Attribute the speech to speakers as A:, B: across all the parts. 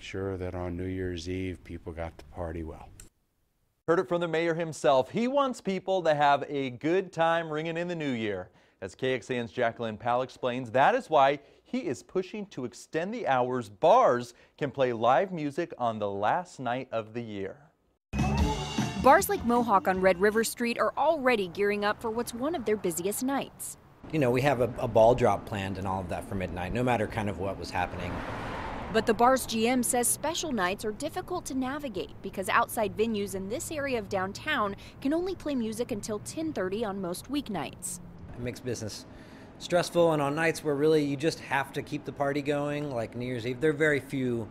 A: Make sure that on New Year's Eve, people got to party well.
B: Heard it from the mayor himself. He wants people to have a good time ringing in the new year. As KXAN's Jacqueline Powell explains, that is why he is pushing to extend the hours bars can play live music on the last night of the year.
C: Bars like Mohawk on Red River Street are already gearing up for what's one of their busiest nights.
D: You know, we have a ball drop planned and all of that for midnight, no matter kind of what was happening.
C: But the bar's GM says special nights are difficult to navigate because outside venues in this area of downtown can only play music until 10:30 on most weeknights.
D: It makes business stressful, and on nights where really you just have to keep the party going, like New Year's Eve. There are very few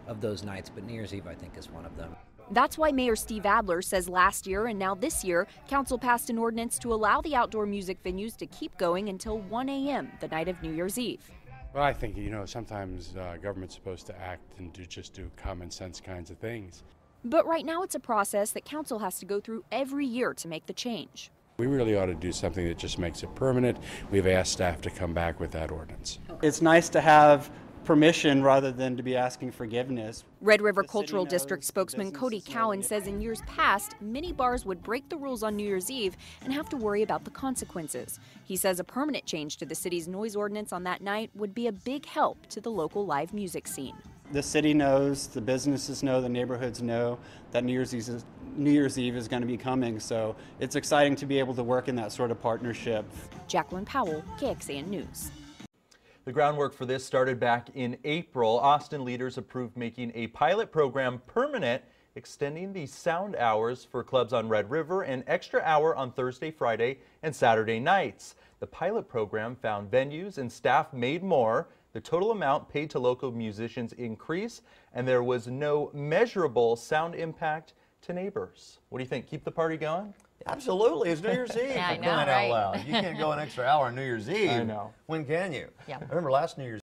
D: of those nights, but New Year's Eve I think is one of them.
C: That's why Mayor Steve Adler says last year and now this year, council passed an ordinance to allow the outdoor music venues to keep going until 1 a.m. the night of New Year's Eve.
A: Well, I think, you know, sometimes government's supposed to act and just do common sense kinds of things.
C: But right now it's a process that council has to go through every year to make the change.
A: We really ought to do something that just makes it permanent. We've asked staff to come back with that ordinance.
E: It's nice to have permission rather than to be asking forgiveness.
C: Red River Cultural District spokesman Cody Cowan says in years past, many bars would break the rules on New Year's Eve and have to worry about the consequences. He says a permanent change to the city's noise ordinance on that night would be a big help to the local live music scene.
E: The city knows, the businesses know, the neighborhoods know that New Year's Eve is going to be coming, so it's exciting to be able to work in that sort of partnership.
C: Jacqueline Powell, KXAN News.
B: The groundwork for this started back in April. Austin leaders approved making a pilot program permanent, extending the sound hours for clubs on Red River an extra hour on Thursday, Friday, and Saturday nights. The pilot program found venues and staff made more. The total amount paid to local musicians increased, and there was no measurable sound impact to neighbors. What do you think? Keep the party going?
F: Absolutely. It's New Year's Eve.
G: Yeah, I
F: for
G: know,
F: crying
G: right?
F: out loud. You can't go an extra hour on New Year's Eve.
B: I know.
F: When can you?
G: Yeah.
F: I remember last New Year's